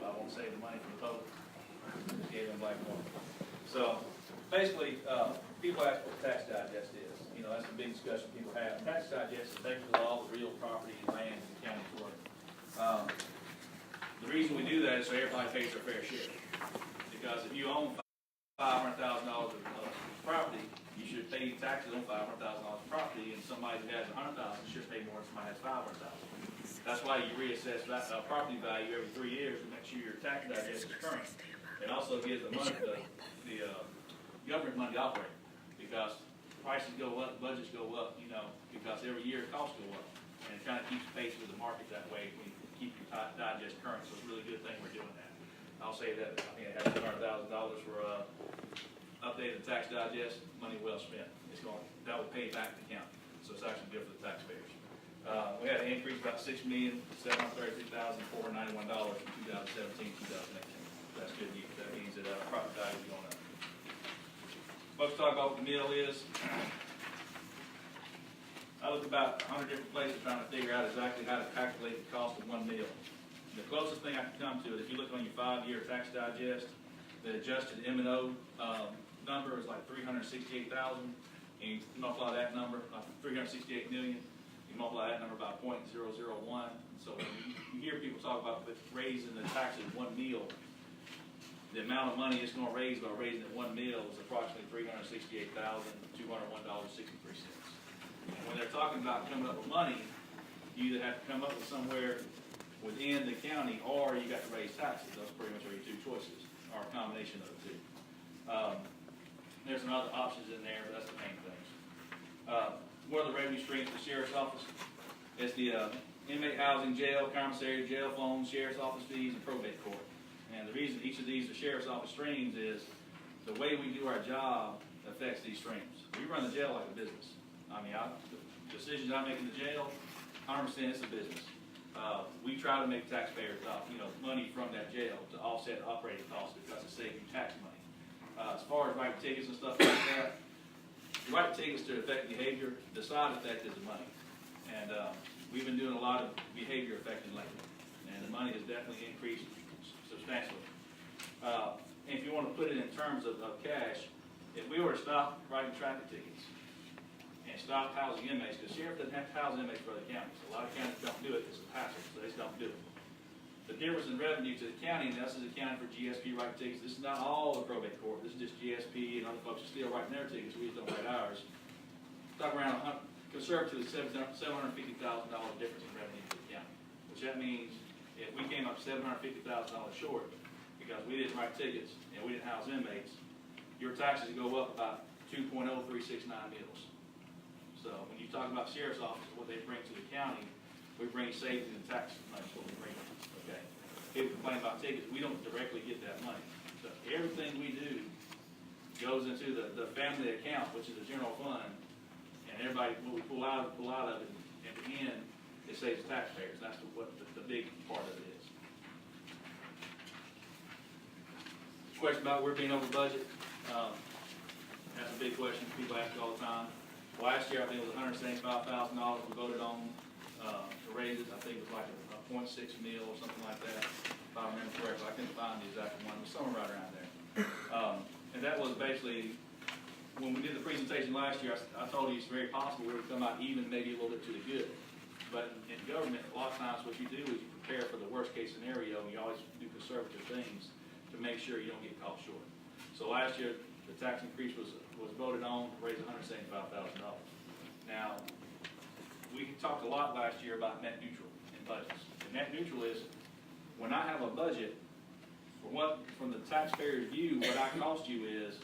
I won't save the money for the public. Just gave them blank one. So basically, people ask what tax digest is. You know, that's a big discussion people have. Tax digest is basically all the real property and land in the county's worth. The reason we do that is so everybody pays their fair share. Because if you own $500,000 of property, you should pay taxes on $500,000 of property, and somebody who has $100,000 should pay more than somebody who has $500,000. That's why you reassess that property value every 3 years to make sure your tax digest is current. It also gives the money, the government money to operate, because prices go up, budgets go up, you know, because every year costs go up, and it kind of keeps pace with the market that way. We keep your digest current, so it's a really good thing we're doing that. I'll say that I think it has $200,000 for updated tax digest, money well spent. That will pay back the county, so it's actually good for the taxpayers. We had an increase about $6,733,491 from 2017 to 2018. That's good news. That means that property value is going up. Folks talk about what the mill is. I looked about 100 different places trying to figure out exactly how to calculate the cost of one meal. The closest thing I could come to it, if you look on your 5-year tax digest, the adjusted M&O number is like $368,000, and you multiply that number, $368 million, you multiply that number by 0.001. So when you hear people talk about raising the taxes one meal, the amount of money it's going to raise by raising it one meal is approximately $368,201.63. And when they're talking about coming up with money, you either have to come up with somewhere within the county, or you got to raise taxes. Those pretty much are your two choices, or a combination of the two. There's some other options in there, but that's the main things. What are the revenue streams for the sheriff's office? It's the inmate housing, jail, commissary, jail phones, sheriff's office fees, and probate court. And the reason each of these are sheriff's office streams is the way we do our job affects these streams. We run the jail like a business. I mean, the decisions I make in the jail, 100% it's a business. We try to make taxpayers, money from that jail to offset operating costs because it saves you tax money. As far as writing tickets and stuff like that, you write tickets to affect behavior. The side effect is the money. And we've been doing a lot of behavior affecting lately, and the money has definitely increased substantially. And if you want to put it in terms of cash, if we were to stop writing traffic tickets and stop housing inmates, because the sheriff doesn't have to house inmates for other counties. A lot of counties don't do it. It's a hassle, so they just don't do it. The difference in revenue to the county, and this is accounting for GSP writing tickets. This is not all the probate court. This is just GSP, and other folks are still writing their tickets. We just don't write ours. Talk around conservatively $750,000 difference in revenue to the county, which that means if we came up $750,000 short because we didn't write tickets and we didn't house inmates, your taxes go up about 2.0369 mils. So when you talk about sheriff's office, what they bring to the county, we bring savings in tax money. What we bring. Okay. People complain about tickets. We don't directly get that money. So everything we do goes into the family account, which is the general fund, and everybody, what we pull out of it, at the end, it saves the taxpayers. That's what the big part of it is. Question about we're being over budget. That's a big question people ask all the time. Last year, I think it was $175,000 we voted on to raise it. I think it was like a 0.6 mil or something like that, if I remember correctly. I couldn't find the exact one, but somewhere right around there. And that was basically, when we did the presentation last year, I told you it's very possible we would come out even, maybe a little bit to the good. But in government, a lot of times what you do is you prepare for the worst case scenario, and you always do conservative things to make sure you don't get caught short. So last year, the tax increase was voted on to raise $175,000. Now, we talked a lot last year about net neutral in budgets. And net neutral is when I have a budget, from the taxpayer's view, what I cost you is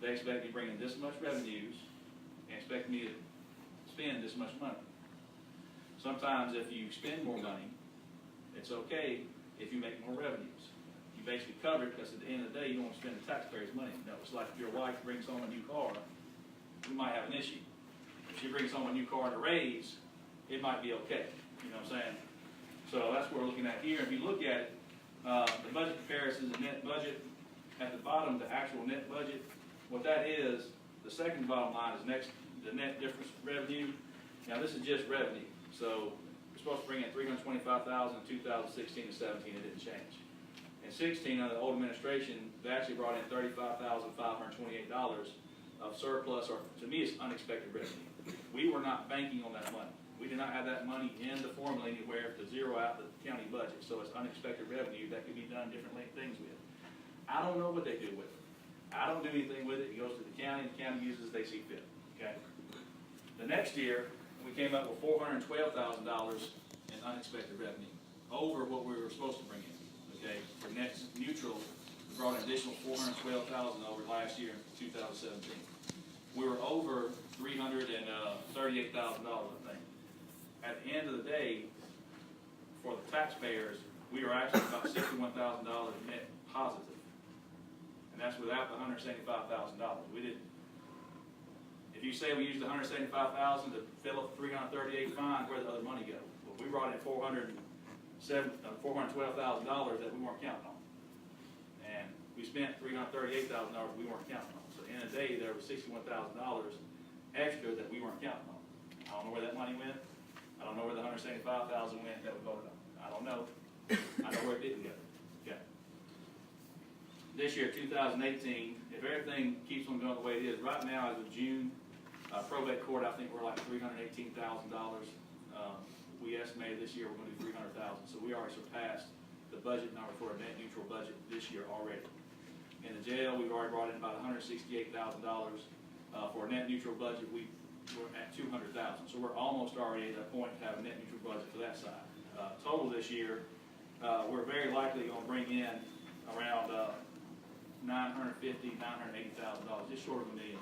they expect me to bring in this much revenues and expect me to spend this much money. Sometimes if you spend more money, it's okay if you make more revenues. You basically cover it because at the end of the day, you don't want to spend the taxpayer's money. No, it's like if your wife brings home a new car, we might have an issue. If she brings home a new car and a raise, it might be okay. You know what I'm saying? So that's what we're looking at here. If you look at it, the budget comparisons, the net budget, at the bottom, the actual net budget, what that is, the second bottom line is the net difference revenue. Now this is just revenue. So we're supposed to bring in $325,000 in 2016 and 17. It didn't change. In 16, under the old administration, they actually brought in $35,528 of surplus, or to me, it's unexpected revenue. We were not banking on that money. We did not have that money in the formula anywhere to zero out the county budget, so it's unexpected revenue that could be done different things with. I don't know what they do with it. I don't do anything with it. It goes to the county uses it as they see fit, okay? The next year, we came up with $412,000 in unexpected revenue, over what we were supposed to bring in, okay? For net neutral, we brought an additional $412,000 over last year in 2017. We were over $338,000, I think. At the end of the day, for the taxpayers, we were actually about $61,000 net positive. And that's without the $175,000. We didn't. If you say we used $175,000 to fill up $338,000, fine, where'd the other money go? Well, we brought in $412,000 that we weren't counting on. And we spent $338,000 we weren't counting on. So at the end of the day, there was $61,000 extra that we weren't counting on. I don't know where that money went. I don't know where the $175,000 went that we voted on. I don't know. I know where it didn't go. Okay. This year, 2018, if everything keeps on going the way it is, right now as of June, probate court, I think we're like $318,000. We estimated this year we're going to do $300,000. So we already surpassed the budget number for a net neutral budget this year already. In the jail, we've already brought in about $168,000. For a net neutral budget, we're at $200,000. So we're almost already at a point to have a net neutral budget for that side. Total this year, we're very likely going to bring in around $950,000, $980,000, just short of $1 million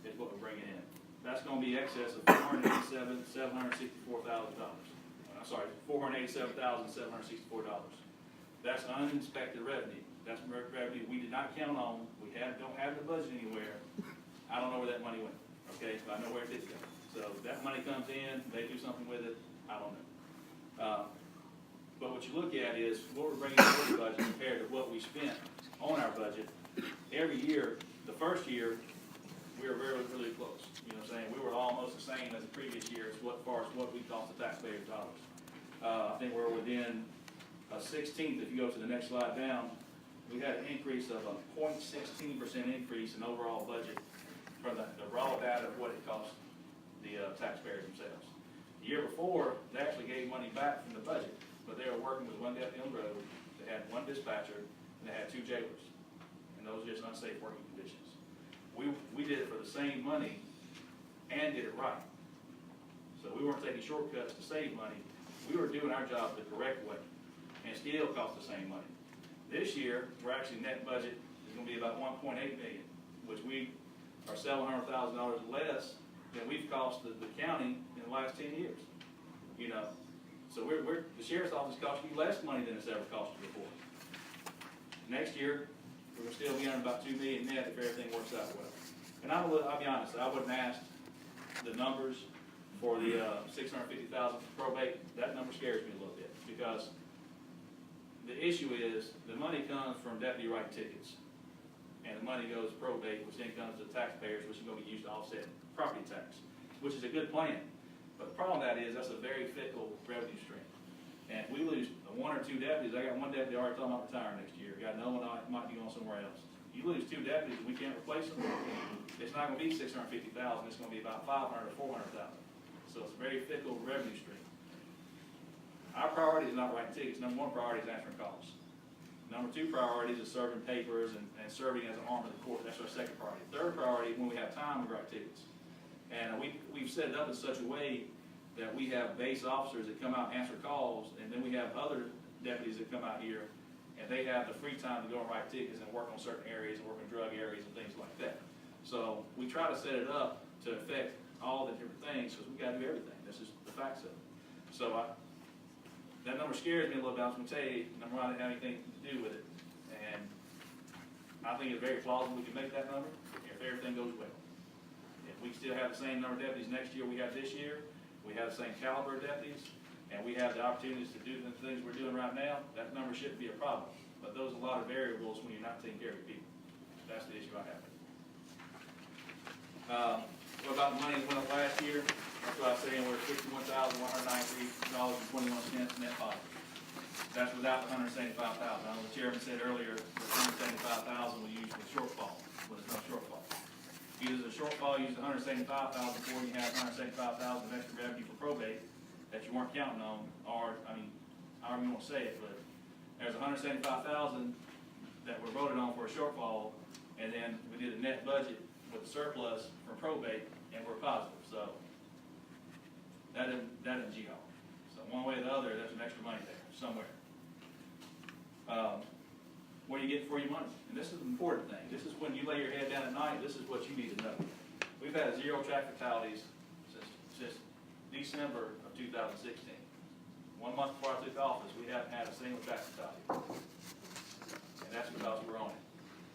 is what we're bringing in. That's going to be excess of $487,764,000. I'm sorry, $487,764. That's uninspected revenue. That's revenue we did not count on. We don't have the budget anywhere. I don't know where that money went. Okay, but I know where it did go. So that money comes in, they do something with it. I don't know. But what you look at is what we're bringing into the budget compared to what we spent on our budget. Every year, the first year, we were really close. You know what I'm saying? We were almost the same as the previous year as far as what we cost the taxpayers dollars. I think we're within a 16th. If you go to the next slide down, we had an increase of a 0.16% increase in overall budget from the raw data of what it cost the taxpayers themselves. The year before, they actually gave money back from the budget, but they were working with one deputy on the road, they had one dispatcher, and they had 2 jailers. And those are just unsafe working conditions. We did it for the same money and did it right. So we weren't taking shortcuts to save money. We were doing our job the correct way, and it still cost the same money. This year, we're actually net budget is going to be about $1.8 million, which we are $700,000 less than we've cost the county in the last 10 years. You know, so the sheriff's office cost you less money than it's ever cost you before. Next year, we're going to still be earning about $2 million net if everything works out well. And I'll be honest, I wouldn't ask the numbers for the $650,000 probate. That number scares me a little bit because the issue is the money comes from deputy writing tickets, and the money goes to probate, which then comes to the taxpayers, which is going to be used to offset property tax, which is a good plan. But the problem with that is that's a very fickle revenue stream. And if we lose 1 or 2 deputies, I got one deputy already talking about retiring next year. Got another one that might be going somewhere else. You lose 2 deputies and we can't replace them, it's not going to be $650,000. It's going to be about $500,000 or $400,000. So it's a very fickle revenue stream. Our priority is not writing tickets. Number 1 priority is answering calls. Number 2 priority is serving papers and serving as an arm of the court. That's our second priority. Third priority, when we have time, we write tickets. And we've set it up in such a way that we have base officers that come out and answer calls, and then we have other deputies that come out here, and they have the free time to go and write tickets and work on certain areas and work in drug areas and things like that. So we try to set it up to affect all the different things because we got to do everything. This is the facts of it. So that number scares me a little bit. I was going to tell you, number 1, I didn't have anything to do with it. And I think it's very plausible we can make that number if everything goes well. If we still have the same number of deputies next year we have this year, we have the same caliber of deputies, and we have the opportunities to do the things we're doing right now, that number shouldn't be a problem. But those are a lot of variables when you're not taking care of your people. That's the issue I have. What about the money that went up last year? That's what I was saying, we're $61,193.21 net positive. That's without the $175,000. I know the chairman said earlier the $175,000 we use for shortfall. Well, there's no shortfall. Use the shortfall, use the $175,000 before you have $175,000 of extra revenue for probate that you weren't counting on, or I mean, however you want to say it, but there's $175,000 that were voted on for a shortfall, and then we did a net budget with a surplus for probate, and we're positive. So that isn't GO. So one way or the other, there's some extra money there somewhere. What are you getting for your money? And this is an important thing. This is when you lay your head down at night, this is what you need to know. We've had 0 track fatalities since December of 2016. 1 month before I took office, we haven't had a single track fatality. And that's because we're on it.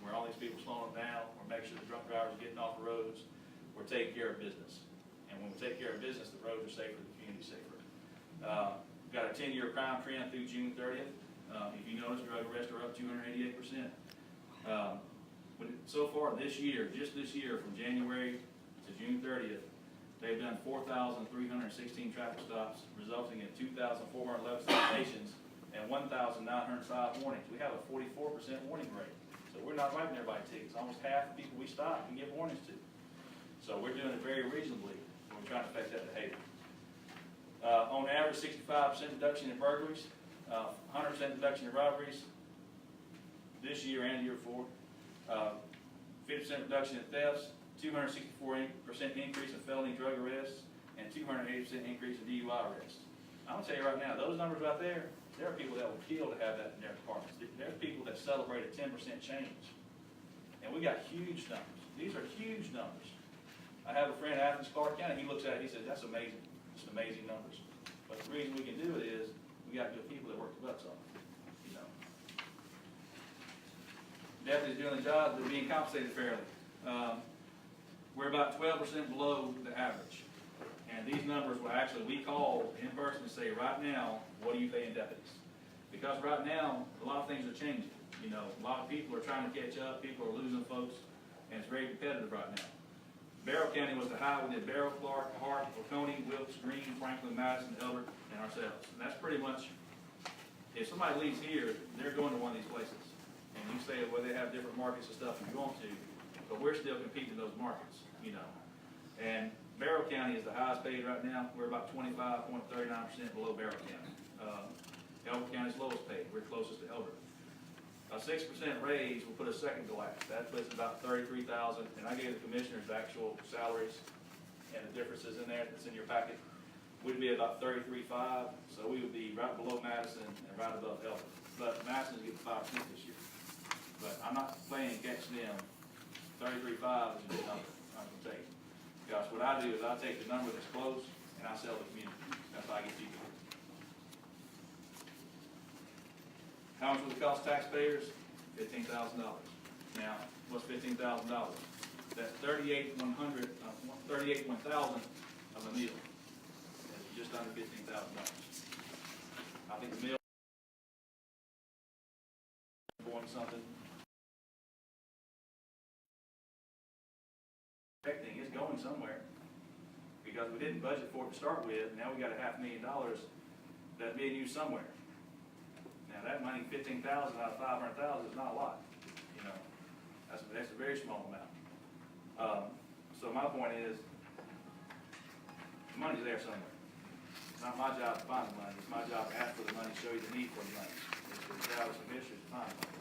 We're on these people slowing them down. We're making sure the drunk drivers are getting off the roads. We're taking care of business. And when we take care of business, the roads are safer, the community's safer. We've got a 10-year crime trend through June 30th. If you notice, drug arrests are up 288%. So far this year, just this year, from January to June 30th, they've done 4,316 traffic stops, resulting in 2,411 citations and 1,905 warnings. We have a 44% warning rate. So we're not writing everybody tickets. Almost half the people we stop can give warnings to. So we're doing it very reasonably when we're trying to affect that behavior. On average, 65% reduction in burglaries, 100% reduction in robberies this year and the year before, 50% reduction in thefts, 264% increase in felony drug arrests, and 280% increase in DUI arrests. I'm going to tell you right now, those numbers right there are people that will kill to have that in their departments. There's people that celebrate a 10% change. And we got huge numbers. These are huge numbers. I have a friend in Athens, Clark County, he looks at it, he says, that's amazing. It's amazing numbers. But the reason we can do it is we got good people that work the butts off. You know. Deputies doing the job, they're being compensated fairly. We're about 12% below the average. And these numbers will actually, we call in person and say, right now, what are you paying deputies? Because right now, a lot of things are changing. You know, a lot of people are trying to catch up, people are losing folks, and it's very competitive right now. Barrow County was the high. We did Barrow, Clark, Hart, Oconee, Wilkes, Greene, Franklin, Madison, Elbert, and ourselves. And that's pretty much, if somebody leaves here, they're going to one of these places. And you say, well, they have different markets and stuff if you want to, but we're still competing in those markets, you know. And Barrow County is the highest paid right now. We're about 25.39% below Barrow County. Elbert County is lowest paid. We're closest to Elbert. A 6% raise will put us second to last. That puts about $33,000, and I gave the commissioners the actual salaries and the differences in there that's in your packet. We'd be about $33,500, so we would be right below Madison and right above Elbert. But Madison's getting 5% this year. But I'm not playing catch them. $33,500 is a good number. I'm going to take it. Because what I do is I take the number that's close and I sell the community. That's how I get people. How much will it cost taxpayers? $15,000. Now, what's $15,000? That's $38,100 of a meal. That's just under $15,000. I think the meal going something. It's going somewhere because we didn't budget for it to start with. Now we got $500,000 that's being used somewhere. Now that money, $15,000 out of $500,000 is not a lot. You know, that's a very small amount. So my point is, the money's there somewhere. It's not my job to find the money. It's my job to ask for the money, show you the need for the money. It's the job of the commissioners to find the money.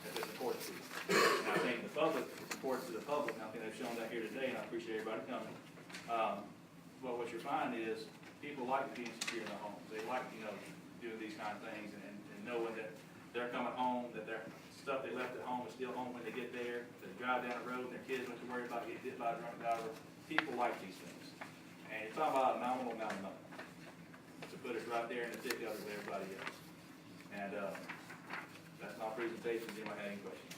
If it's important to you. And I think the public, it's important to the public, and I think they've shown that here today, and I appreciate everybody coming. Well, what you find is people like being secure in their homes. They like, you know, doing these kind of things and knowing that they're coming home, that their stuff they left at home is still home when they get there. They drive down the road and their kids don't have to worry about getting hit by a drunk driver. People like these things. And you're talking about a nominal amount of money to put us right there in the thick of it with everybody else. And that's my presentation. Does anyone have any questions?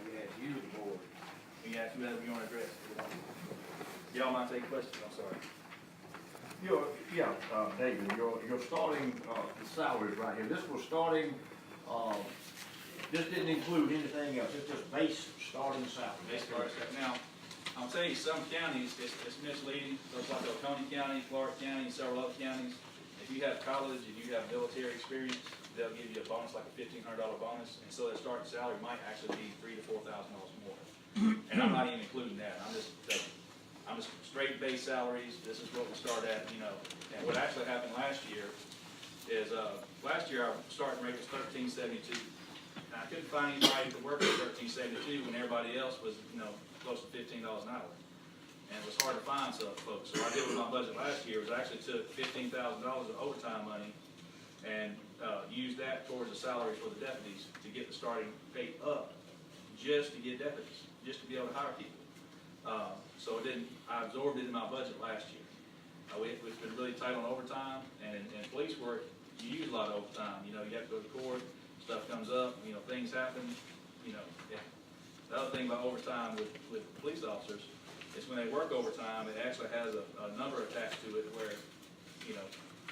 We ask you, the board. We ask you whatever you want to address. Y'all might take questions. I'm sorry. David, you're starting the salaries right here. This was starting. This didn't include anything else. It's just base starting salary. Now, I'll tell you, some counties, it's misleading. Looks like Oconee County, Clark County, and several other counties. If you have college, if you have military experience, they'll give you a bonus, like a $1,500 bonus, and so their starting salary might actually be $3,000 to $4,000 more. And I'm not even including that. I'm just straight base salaries. This is what we start at, you know. And what actually happened last year is, last year our starting rate was $13.72. And I couldn't find anybody to work at $13.72 when everybody else was, you know, close to $15 an hour. And it was hard to find some folks. So what I did with my budget last year was I actually took $15,000 of overtime money and used that towards the salaries for the deputies to get the starting pay up, just to get deputies, just to be able to hire people. So I absorbed it in my budget last year. It's been really tight on overtime, and in police work, you use a lot of overtime. You know, you have to go to court, stuff comes up, you know, things happen, you know. Yeah. The other thing about overtime with police officers is when they work overtime, it actually has a number attached to it where, you know,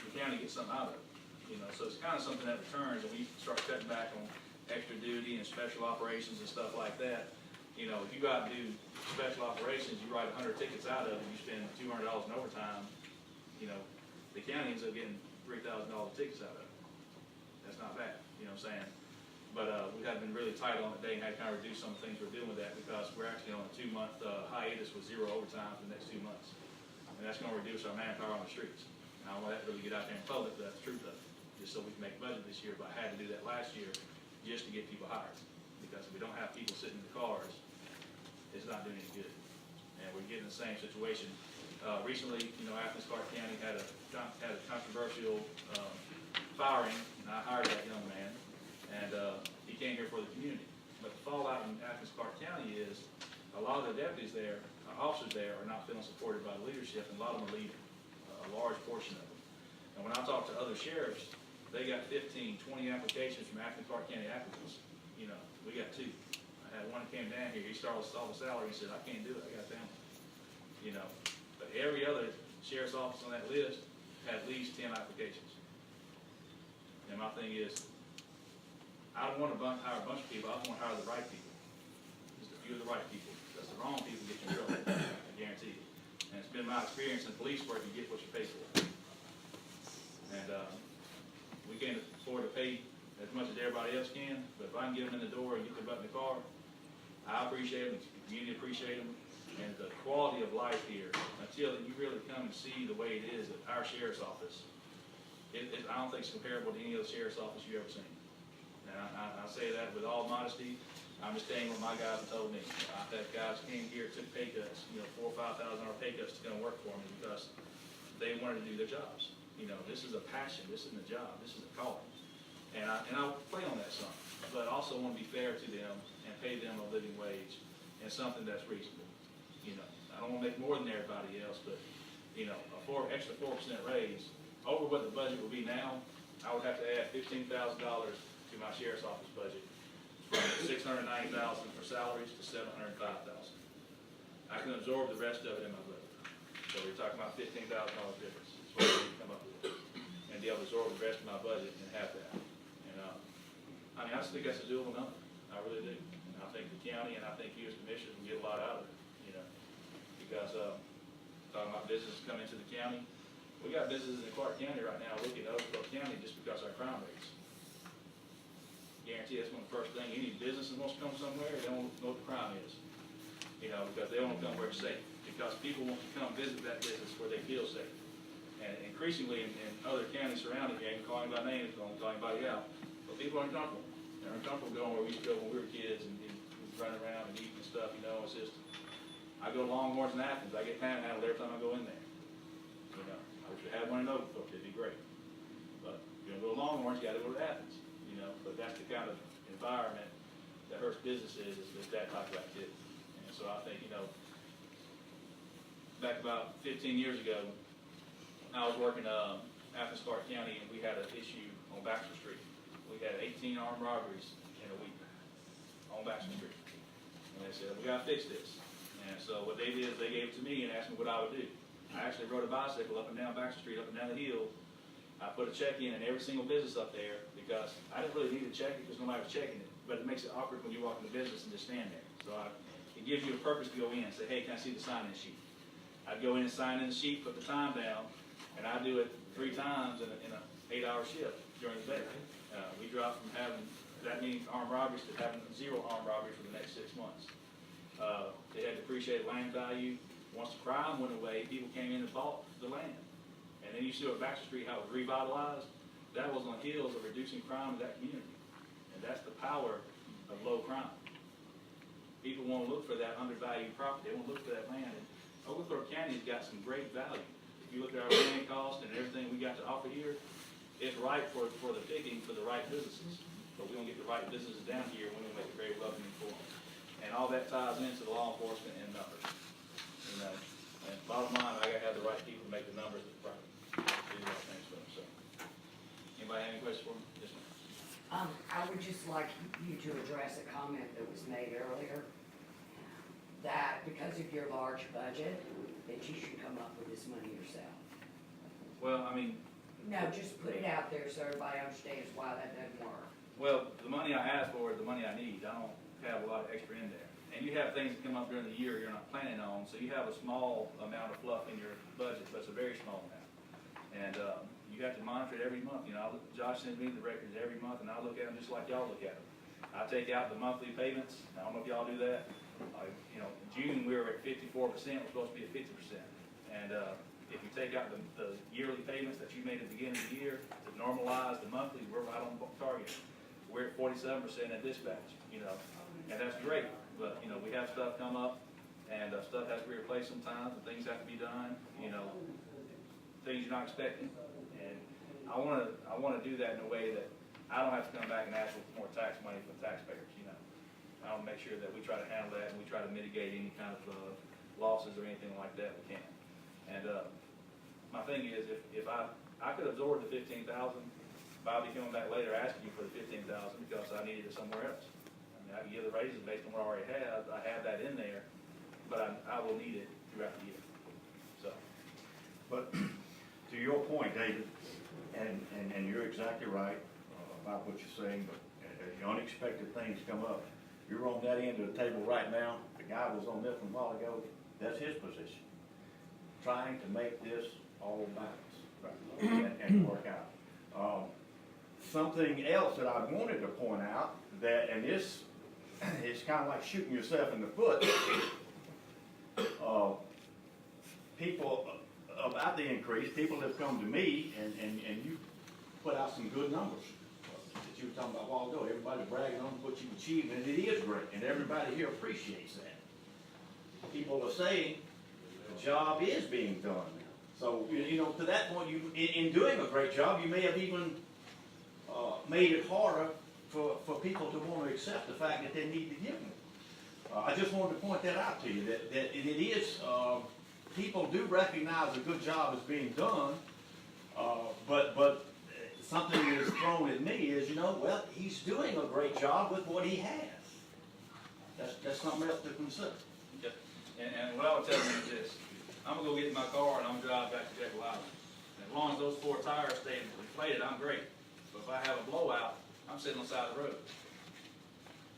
the county gets something out of it. You know, so it's kind of something that returns, and we start cutting back on extra duty and special operations and stuff like that. You know, if you go out and do special operations, you write 100 tickets out of it, and you spend $200 in overtime, you know, the county ends up getting $3,000 tickets out of it. That's not bad, you know what I'm saying? But we have been really tight on it today and had to kind of reduce some of the things we're doing with that, because we're actually on a 2-month hiatus with 0 overtime for the next 2 months. And that's going to reduce our manpower on the streets. And I don't want that to really get out there in public, but that's the truth of it. Just so we can make budget this year, but I had to do that last year just to get people hired. Because if we don't have people sitting in the cars, it's not doing any good. And we're getting the same situation. Recently, you know, Athens Clark County had a controversial firing, and I hired that young man, and he came here for the community. But the fallout in Athens Clark County is a lot of the deputies there, officers there, are not feeling supported by the leadership, and a lot of them are leaving, a large portion of them. And when I talk to other sheriffs, they got 15, 20 applications from Athens Clark County applicants. You know, we got 2. I had one that came down here, he saw the salary, he said, I can't do it, I got a family. You know, but every other sheriff's office on that list had at least 10 applications. And my thing is, I don't want to hire a bunch of people, I just want to hire the right people. Just a few of the right people, because the wrong people get you in trouble, I guarantee you. And it's been my experience in police work, you get what you pay for. And we can't afford to pay as much as everybody else can, but if I can get them in the door and get their butt in the car, I appreciate them, the community appreciate them, and the quality of life here, until you really come and see the way it is at our sheriff's office, I don't think it's comparable to any other sheriff's office you've ever seen. And I say that with all modesty. I'm just saying what my guys have told me. I've had guys came here, took pay cuts, you know, $4,000 or $5,000 pay cuts to come work for me because they wanted to do their jobs. You know, this is a passion, this isn't a job, this is a calling. And I'll play on that some, but also want to be fair to them and pay them a living wage and something that's reasonable. You know, I don't want to make more than everybody else, but, you know, extra 4% raise over what the budget will be now. I would have to add $15,000 to my sheriff's office budget, from $690,000 for salaries to $705,000. I can absorb the rest of it in my budget. So we're talking about $15,000 difference. That's what I need to come up with, and be able to absorb the rest of my budget and have that. And I mean, I just think that's a doable number. I really do. And I think the county and I think you as commissioners can get a lot out of it. You know, because talking about businesses coming into the county, we got businesses in Clark County right now looking at Clark County just because our crime rates. Guarantee that's one of the first things. Any business that wants to come somewhere, they don't know what the crime is. You know, because they want to come where it's safe. Because people want to come visit that business where they feel safe. And increasingly in other counties surrounding here, I ain't calling by name, it's going to call anybody out. But people are uncomfortable. They're uncomfortable going where we used to go when we were kids and running around and eating and stuff, you know. It's just, I go to Longhorns in Athens, I get panhandled every time I go in there. You know, I wish we had one in Oakville, it'd be great. But if you're going to go to Longhorns, you got to go to Athens, you know. But that's the kind of environment that hurts businesses is that type of activity. And so I think, you know, back about 15 years ago, I was working Athens Clark County, and we had an issue on Baxter Street. We had 18 armed robberies in a week on Baxter Street. And they said, we got to fix this. And so what they did is they gave it to me and asked me what I would do. I actually rode a bicycle up and down Baxter Street, up and down the hill. I put a check in every single business up there because I didn't really need to check it because nobody was checking it. But it makes it awkward when you walk in the business and just stand there. So he gives you a purpose to go in and say, hey, can I see the sign-in sheet? I'd go in and sign in the sheet, put the time down, and I do it 3 times in an 8-hour shift during the day. We dropped from having that many armed robberies to having 0 armed robberies for the next 6 months. They had depreciated land value. Once the crime went away, people came in and bought the land. And then you see what Baxter Street, how it was revitalized. That was on the heels of reducing crime in that community. And that's the power of low crime. People want to look for that undervalued property. They want to look for that land. And Oglethorpe County has got some great value. If you look at our land cost and everything we got to offer here, it's right for the picking for the right businesses. But we don't get the right businesses down here, we don't make it very welcoming for them. And all that ties into the law enforcement and numbers. You know, and bottom line, I gotta have the right people to make the numbers at the property. Do the right things for them, so. Anybody have any questions for me? Yes, ma'am. I would just like you to address a comment that was made earlier, that because of your large budget, that you should come up with this money yourself. Well, I mean, No, just put it out there so everybody understands why that doesn't work. well, the money I ask for is the money I need. I don't have a lot of extra in there. And you have things that come up during the year you're not planning on, so you have a small amount of fluff in your budget, but it's a very small amount. And you have to monitor it every month. You know, Josh sends me the records every month, and I look at them just like y'all look at them. I take out the monthly payments. I don't know if y'all do that. You know, in June we were at 54%. We're supposed to be at 50%. And if you take out the yearly payments that you made at the beginning of the year to normalize the monthly, we're right on target. We're at 47% at dispatch. You know, and that's great. But you know, we have stuff come up, and stuff has to be replaced sometimes, and things have to be done. You know, things you're not expecting. And I want to do that in a way that I don't have to come back and ask for more tax money from taxpayers. You know, I want to make sure that we try to handle that and we try to mitigate any kind of losses or anything like that we can. And my thing is, if I could absorb the $15,000, but I'll be coming back later asking you for the $15,000 because I needed it somewhere else. I mean, I can give the raises based on what I already have. I have that in there, but I will need it throughout the year. So, But to your point, David, and you're exactly right about what you're saying, but as the unexpected things come up, you're on that end of the table right now. The guy was on this one a while ago. That's his position, trying to make this all balance and work out. Something else that I wanted to point out, that, and this is kind of like shooting yourself in the foot. People about the increase, people have come to me, and you put out some good numbers that you were talking about a while ago. Everybody's bragging on what you've achieved, and it is great, and everybody here appreciates that. People are saying the job is being done. So, you know, to that point, you in doing a great job, you may have even made it harder for people to want to accept the fact that they need to give more. I just wanted to point that out to you, that it is, people do recognize a good job is being done, but something that is thrown at me is, you know, well, he's doing a great job with what he has. That's something else to consider. okay. And what I would tell you is this: I'm gonna go get in my car and I'm gonna drive back to Jekyll Island. And as long as those 4 tires stay inflated, I'm great. But if I have a blowout, I'm sitting on the side of the road.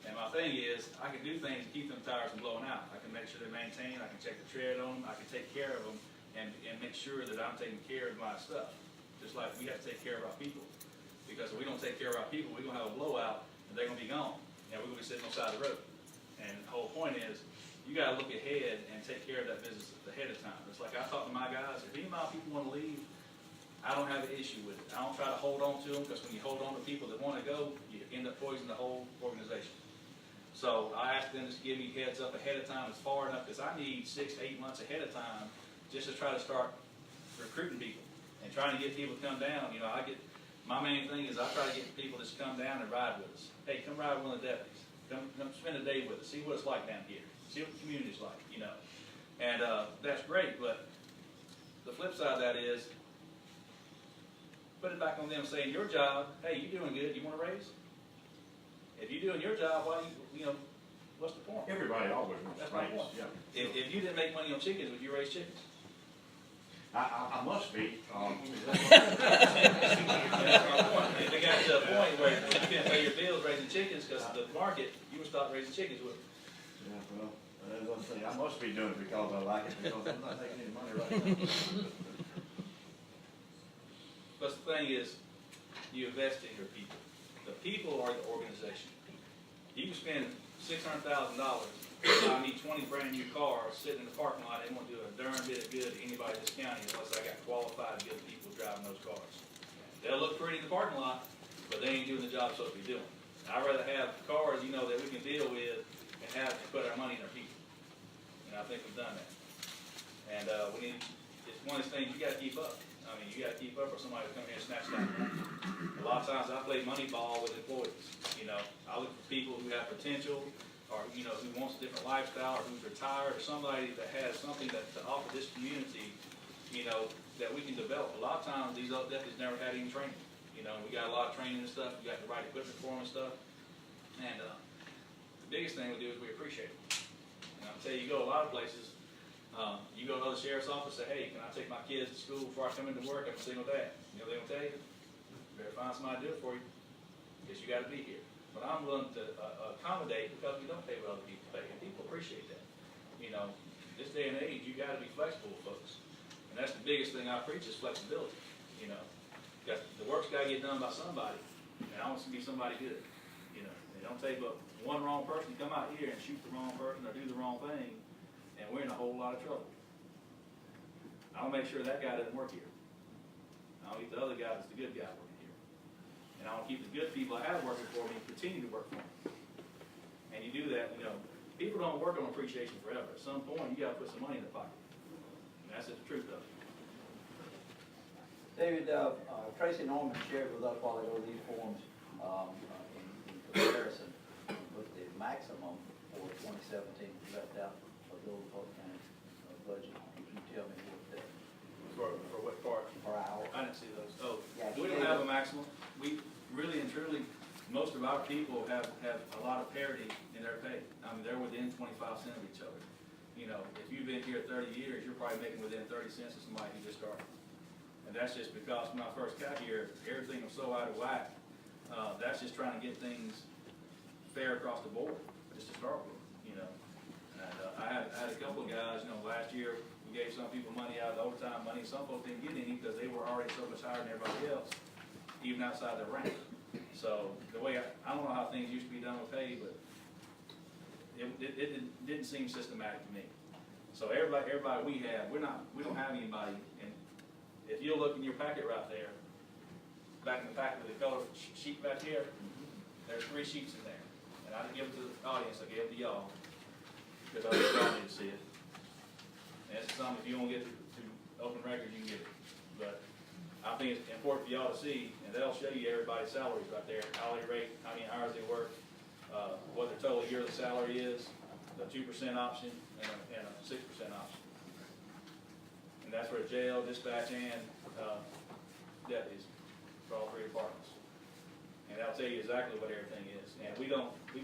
And my thing is, I can do things to keep them tires from blowing out. I can make sure they're maintained, I can check the tread on them, I can take care of them, and make sure that I'm taking care of my stuff. Just like we have to take care of our people. Because if we don't take care of our people, we're gonna have a blowout, and they're gonna be gone. And we're gonna be sitting on the side of the road. And the whole point is, you gotta look ahead and take care of that business ahead of time. It's like I talk to my guys, if any of my people wanna leave, I don't have an issue with it. I don't try to hold on to them, because when you hold on to people that wanna go, you end up poisoning the whole organization. So I ask them to give me heads up ahead of time, as far enough, because I need 6 to 8 months ahead of time just to try to start recruiting people and trying to get people to come down. You know, my main thing is I try to get people to just come down and ride with us. Hey, come ride with one of the deputies. Come spend a day with us. See what it's like down here. See what the community's like, you know. And that's great, but the flip side of that is put it back on them, saying your job, hey, you doing good, you want a raise? If you're doing your job, why you know, what's the point? Everybody always wants That's to my raise. point. Yeah. If you didn't make money on chickens, would you raise chickens? I must be. That's my point. If it got to a point where you can't pay your bills raising chickens because of the market, you would stop raising chickens with it. Yeah, well, As I say, I must be doing it because I like it, because I'm not making any money right now. But the thing is, you invest in your people. The people are the organization. You can spend $600,000, I need 20 brand new cars sitting in the parking lot, they won't do a darn bit of good to anybody in this county unless I got qualified, good people driving those cars. They'll look pretty in the parking lot, but they ain't doing the job they're supposed to be doing. I'd rather have cars, you know, that we can deal with and have to put our money in our people. And I think we've done that. And we need, it's one of those things you gotta keep up. I mean, you gotta keep up or somebody will come here and snatch that money. A lot of times I play money ball with employees, you know. I look for people who have potential or, you know, who wants a different lifestyle or who's retired or somebody that has something that to offer this community, you know, that we can develop. A lot of times these other deputies never had any training. You know, we got a lot of training and stuff, we got the right equipment for them and stuff. And the biggest thing we do is we appreciate them. And I'll tell you, you go a lot of places, you go to another sheriff's office, say, hey, can I take my kids to school before I come into work? I'm a single dad. You know what they're gonna tell you? You better find somebody to do it for you, because you gotta be here. But I'm willing to accommodate because we don't pay what other people pay, and people appreciate that. You know, this day and age, you gotta be flexible with folks. And that's the biggest thing I preach is flexibility, you know. Because the work's gotta get done by somebody, and I want to be somebody good, you know. It don't take but one wrong person to come out here and shoot the wrong person or do the wrong thing, and we're in a whole lot of trouble. I'll make sure that guy doesn't work here. I'll keep the other guy that's the good guy working here. And I'll keep the good people I have working for me continue to work for me. And you do that, you know, people don't work on appreciation forever. At some point, you gotta put some money in their pocket. And that's just the truth of it. David, Tracy Norman shared with us while ago these forms in comparison with the maximum for 2017 left out of the old Polk County budget. Can you tell me what that, For what part? per hour? I didn't see those. Oh, Yeah, we don't have a maximum. We really and truly, most of our people have a lot of parity in their pay. I mean, they're within 25 cents of each other. You know, if you've been here 30 years, you're probably making within 30 cents of somebody who just started. And that's just because when I first got here, everything was so out of whack. That's just trying to get things fair across the board, just to start with, you know. And I had a couple of guys, you know, last year, we gave some people money out of the overtime money. Some folks didn't get any because they were already so much higher than everybody else, even outside their rank. So the way, I don't know how things used to be done with pay, but it didn't seem systematic to me. So everybody we have, we don't have anybody, and if you'll look in your packet right there, back in the packet with the color sheet back here, there's 3 sheets in there. And I didn't give it to the audience, I gave it to y'all, because I just y'all need to see it. And it's something, if you don't get to open records, you can get it. But I think it's important for y'all to see, and they'll show you everybody's salaries right there, hourly rate, how many hours they work, what their total yearly salary is, the 2% option, and a 6% option. And that's for the jail, dispatch, and deputies for all 3 departments. And that'll tell you exactly what everything is. And we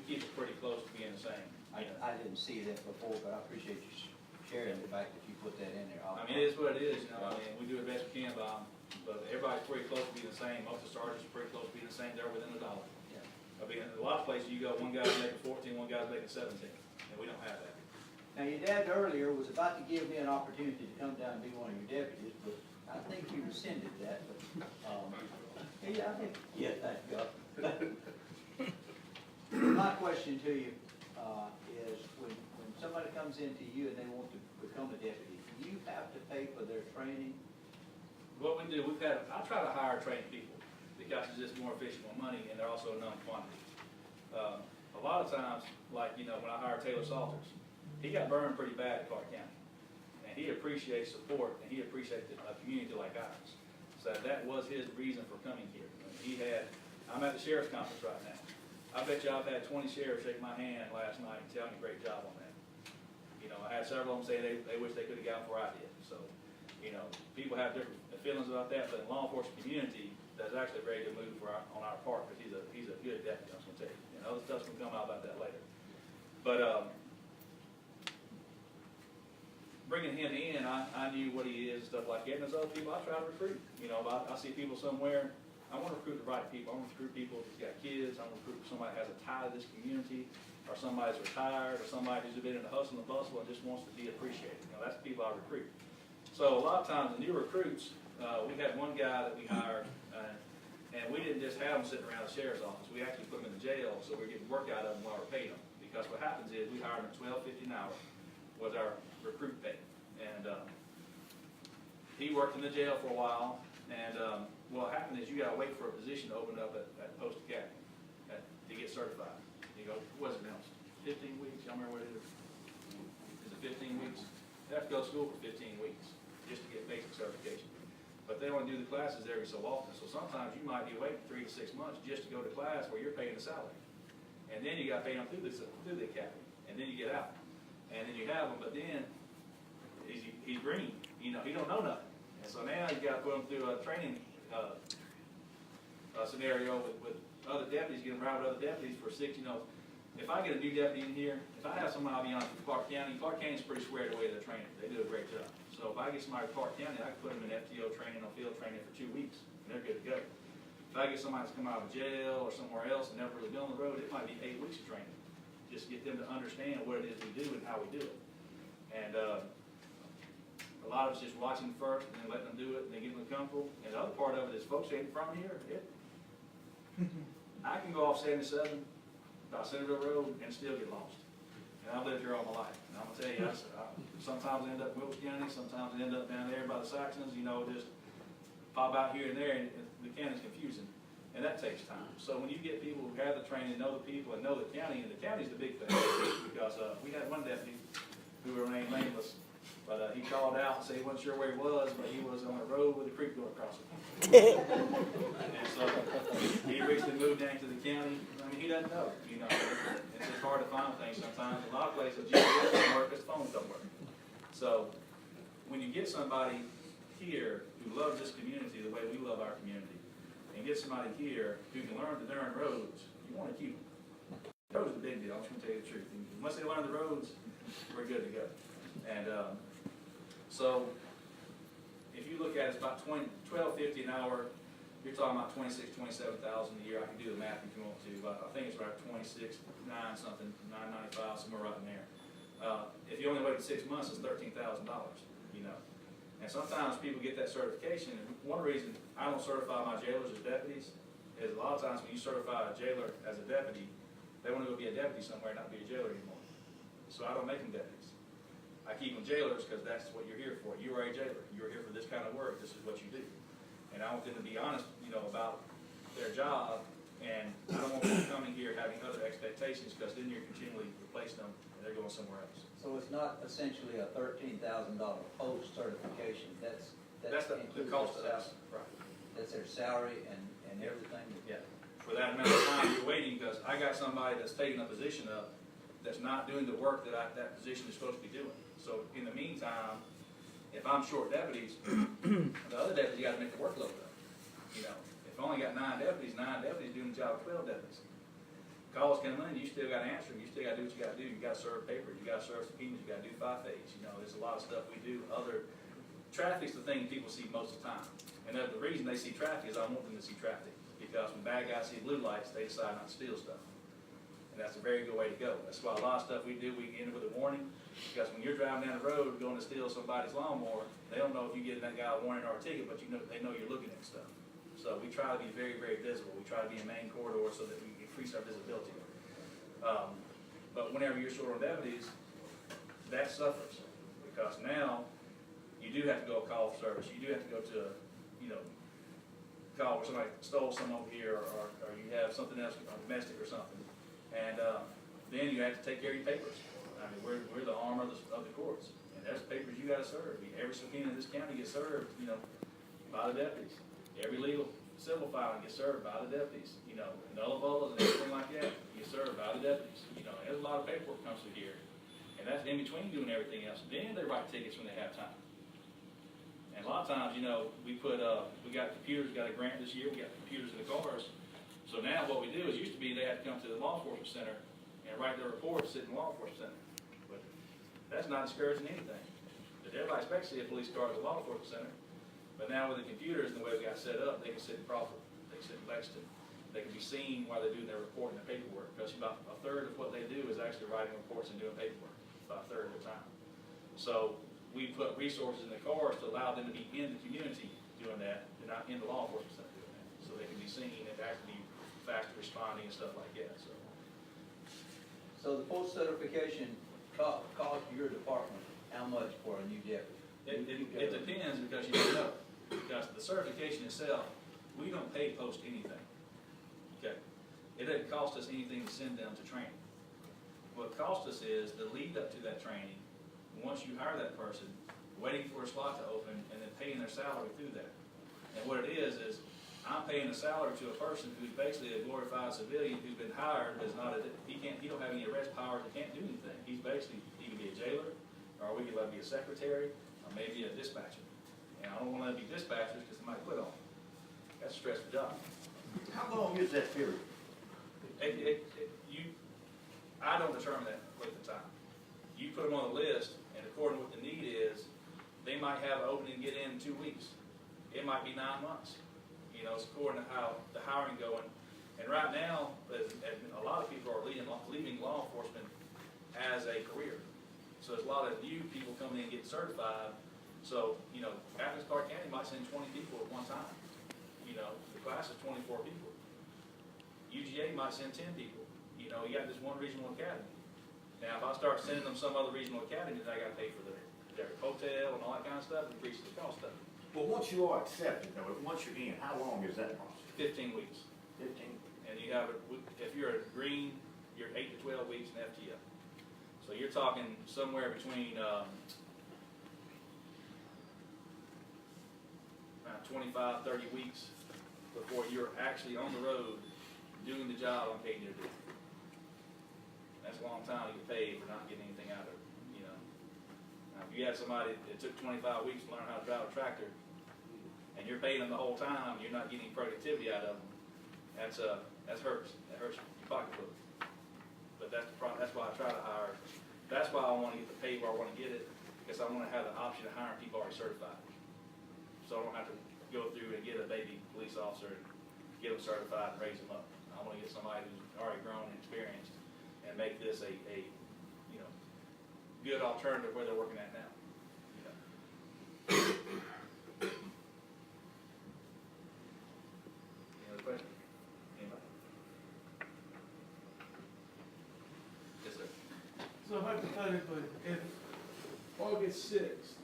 keep it pretty close to being the same. You know. I didn't see that before, but I appreciate you sharing the fact that you put that in there. I mean, it is what it is, you know. I mean, we do the best we can by them, but everybody's pretty close to being the same. Most of the sergeants are pretty close to being the same. They're within $1. Yeah. I mean, in a lot of places, you go, one guy's making 14, one guy's making 17, and we don't have that. Now, your dad earlier was about to give me an opportunity to come down and be one of your deputies, but I think you rescinded that, but, yeah, I think, yeah, thank God. My question to you, is when somebody comes into you and they want to become a deputy, do you have to pay for their training? What we do, I try to hire trained people, because it's just more efficient with money, and they're also a known quantity. A lot of times, like, you know, when I hired Taylor Salters, he got burned pretty bad at Clark County. And he appreciates support, and he appreciates a community like ours. So that was his reason for coming here. I'm at the sheriff's conference right now. I bet you I've had 20 sheriffs shake my hand last night and tell me great job on that. You know, I had several of them say they wish they could have gotten where I did. So, you know, people have different feelings about that, but in the law enforcement community, that's actually a very good move on our part, because he's a good deputy, I was gonna tell you. And other stuff's gonna come out about that later. But, bringing him in, I knew what he is and stuff like that. And there's other people I try to recruit. You know, I see people somewhere, I want to recruit the right people. I want to recruit people who've got kids. I want to recruit somebody that has a tie to this community. or somebody's retired, or somebody who's been in the hustle and bustle and just wants to be appreciated. You know, that's the people I recruit. So a lot of times, the new recruits, we had one guy that we hired, and we didn't just have him sitting around the sheriff's office. We actually put him in the jail, so we're getting work out of him while we're paying him. Because what happens is, we hired him at $12.50 an hour, was our recruit pay. And he worked in the jail for a while, and what happened is you gotta wait for a position to open up at Post Academy to get certified. You go, what is it now, 15 weeks, y'all remember what it is? Is it 15 weeks? You have to go to school for 15 weeks, just to get basic certification. But they only do the classes every so often, so sometimes you might be waiting 3 to 6 months just to go to class where you're paying the salary. And then you gotta pay them through the academy, and then you get out. And then you have them, but then, he's green, you know, he don't know nothing. And so now you gotta put him through a training, scenario with other deputies, get him around with other deputies for 6, you know. If I get a new deputy in here, if I have somebody, I'll be honest, with Clark County's pretty squared away to their training. They do a great job. So if I get somebody at Clark County, I can put them in FTO training or field training for 2 weeks, and they're good to go. If I get somebody that's come out of jail or somewhere else and never really been on the road, it might be 8 weeks of training. Just get them to understand what it is we do and how we do it. And a lot of it's just watching first and then letting them do it and then getting them comfortable. And the other part of it is folks who ain't from here, I can go off 77 by Centerville Road and still get lost. And I've lived here all my life. And I'm gonna tell you, I sometimes I end up in Wilkes County, sometimes I end up down there by the Saxons, you know, just pop out here and there, and the county's confusing. And that takes time. So when you get people who have the training, know the people, and know the county, and the county's the big thing, because we had one deputy who remained nameless, but he called out and said he wasn't sure where he was, but he was on a road with a creek going across it. And so he recently moved into the county. I mean, he doesn't know, you know. It's just hard to find things sometimes. A lot of places, GPS don't work, his phones don't work. So when you get somebody here who loves this community the way we love our community, and get somebody here who can learn the darn roads, you want to keep them. Roads are a big deal, I'm just going to tell you the truth. And once they learn the roads, we're good to go. And so if you look at it, it's about $12.50 an hour. You're talking about $27,000 a year. I can do the math if you want to, but I think it's about 26.9 something, 995, somewhere right in there. If you only wait 6 months, it's $13,000, you know. And sometimes people get that certification, and one reason I don't certify my jailers as deputies is a lot of times when you certify a jailer as a deputy, they want to go be a deputy somewhere and not be a jailer anymore. So I don't make them deputies. I keep them jailers because that's what you're here for. You are a jailer. You're here for this kind of work. This is what you do. And I want them to be honest, you know, about their job, and I don't want them coming here having other expectations, because then you're continually replacing them and they're going somewhere else. So it's not essentially a $13,000 post certification, that's the cost of that. Right. That's their salary and everything? Yeah. For that amount of time you're waiting, because I got somebody that's taking a position up that's not doing the work that that position is supposed to be doing. So in the meantime, if I'm short deputies, the other deputies got to make the workload up. You know, if I only got 9 deputies doing the job of 12 deputies. Calls come in, you still got to answer them. You still got to do what you got to do. You got to serve papers. You got to serve subpoenas. You got to do FIFAs. You know, there's a lot of stuff we do. Traffic's the thing people see most of the time. And the reason they see traffic is I want them to see traffic. Because when bad guys see blue lights, they decide not to steal stuff. And that's a very good way to go. That's why a lot of stuff we do, we end with a warning. Because when you're driving down the road going to steal somebody's lawnmower, they don't know if you're getting that guy a warning or a ticket, but they know you're looking at stuff. So we try to be very, very visible. We try to be in main corridor so that we increase our visibility. But whenever you're short on deputies, that suffers. Because now, you do have to go call for service. You do have to go to, call where somebody stole some over here, or you have something else, domestic or something. And then you have to take care of your papers. I mean, we're the arm of the courts. And there's papers you got to serve. Every subpoena in this county gets served, by the deputies. Every legal civil filing gets served by the deputies. Nullivolas and everything like that get served by the deputies. There's a lot of paperwork comes through here. And that's in between doing everything else. Then they write tickets when they have time. And a lot of times, we got computers, got a grant this year, we got computers in the cars. So now what we do is, used to be they had to come to the law enforcement center and write their reports, sit in the law enforcement center. But that's not discouraging anything. But everybody expects to see a police car at the law enforcement center. But now with the computers and the way we got set up, they can sit in Crawford, they can sit in Lexington, they can be seen while they're doing their report and their paperwork, because about a third of what they do is actually writing reports and doing paperwork, about a third of the time. So we put resources in the cars to allow them to be in the community doing that, they're not in the law enforcement center doing that, so they can be seen and actually be faster responding and stuff like that, so. So the full certification cost your department how much for a new deputy? It depends, because you don't know, because the certification itself, we don't pay post anything, okay? It doesn't cost us anything to send them to training. What costs us is the lead up to that training, once you hire that person, waiting for a slot to open, and then paying their salary through that. And what it is I'm paying a salary to a person who's basically a glorified civilian who's been hired, as not a, he don't have any arrest powers, he can't do anything. He's basically, he can be a jailer, or we can let him be a secretary, or maybe a dispatcher. And I don't want to let him be dispatchers because they might quit on him. That's a stressful job. How long is that period? I don't determine that at the time. You put them on the list, and according to what the need is, they might have an opening and get in 2 weeks. It might be 9 months. You know, it's according to how the hiring going. And right now, a lot of people are leaving law enforcement as a career. So there's a lot of new people coming in and getting certified. So, you know, Athens Clark County might send 20 people at one time. You know, the class is 24 people. UGA might send 10 people. You know, you got this one regional academy. Now, if I start sending them some other regional academy, then I got to pay for their hotel and all that kind of stuff, it increases the cost of it. Well, once you are accepted, though, once you're in, how long is that process? 15 weeks. 15? And you have, if you're a green, you're 8 to 12 weeks in FTO. So you're talking somewhere between 25, 30 weeks before you're actually on the road doing the job I'm paying you to do. That's a long time to get paid for not getting anything out of it, you know. Now, if you had somebody that took 25 weeks to learn how to drive a tractor, and you're paying them the whole time, you're not getting productivity out of them, that hurts. That hurts your pocketbook. But that's why I try to hire. That's why I want to get the pay where I want to get it, because I want to have the option of hiring people already certified. So I don't have to go through and get a baby police officer and get them certified and raise them up. I want to get somebody who's already grown and experienced and make this a you know, good alternative where they're working at now. You know. Any other questions? Anybody? Yes, sir. So hypothetically, if August 6th,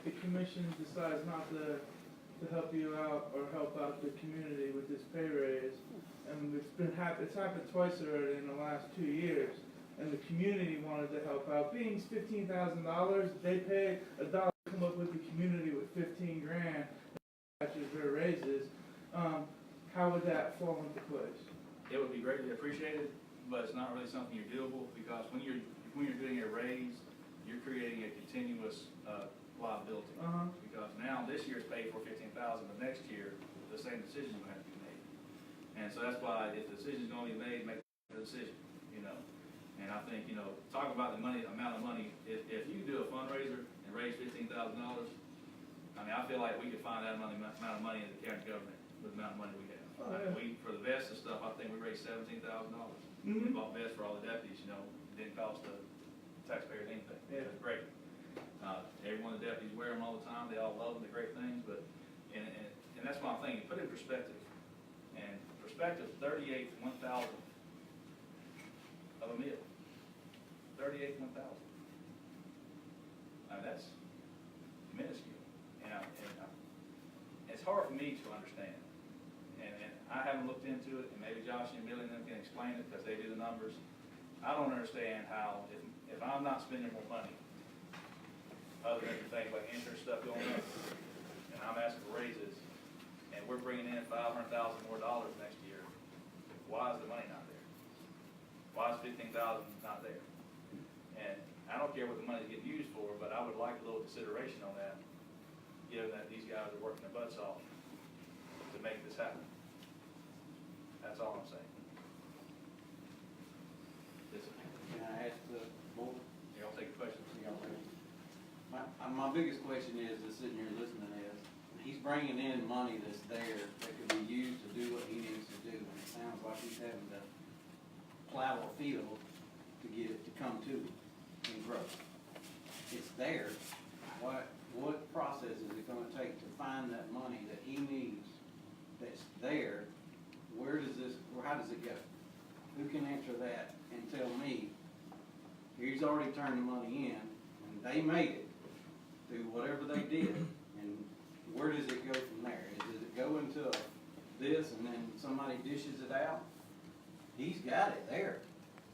the commission decides not to help you out or help out the community with this pay raise, and it's happened twice already in the last 2 years, and the community wanted to help out, being $15,000, they pay $1 to come up with the community with 15 grand, matches their raises, how would that fall into place? It would be greatly appreciated, but it's not really something you're doable, because when you're doing a raise, you're creating a continuous liability. Because now this year's paid for $15,000, but next year the same decision will have to be made. And so that's why if the decision's going to be made, make the decision. You know, and I think, you know, talk about the amount of money. If you do a fundraiser and raise $15,000, I mean, I feel like we could find that amount of money in the county government with the amount of money we have. Oh, yeah. We, for the vests and stuff, I think we raised $17,000. We bought vests for all the deputies. You know, it didn't cost the taxpayers anything. Yeah. It was great. Every one of the deputies wear them all the time. They all love them. They're great things. But and that's my thing. Put it in perspective. And perspective, 38 to 1,000 of a meal. 38 to 1,000. That's minuscule. And it's hard for me to understand. And I haven't looked into it. And maybe Josh and Millie and them can explain it because they do the numbers. I don't understand how if I'm not spending more money, other than things like insurance stuff going up, and I'm asking for raises, and we're bringing in $500,000 more next year, why is the money not there? Why is $15,000 not there? And I don't care what the money's getting used for, but I would like a little consideration on that, given that these guys are working their butts off to make this happen. That's all I'm saying. Yes, sir. Can I ask the board? Y'all take a question. My biggest question is sitting here listening is, he's bringing in money that's there that could be used to do what he needs to do, and it sounds like he's having to plow a field to get it to come to and grow. It's there. What process is it gonna take to find that money that he needs that's there? Where does this, or how does it go? Who can answer that and tell me, he's already turned the money in, and they made it through whatever they did, and where does it go from there? Does it go into this and then somebody dishes it out? He's got it there.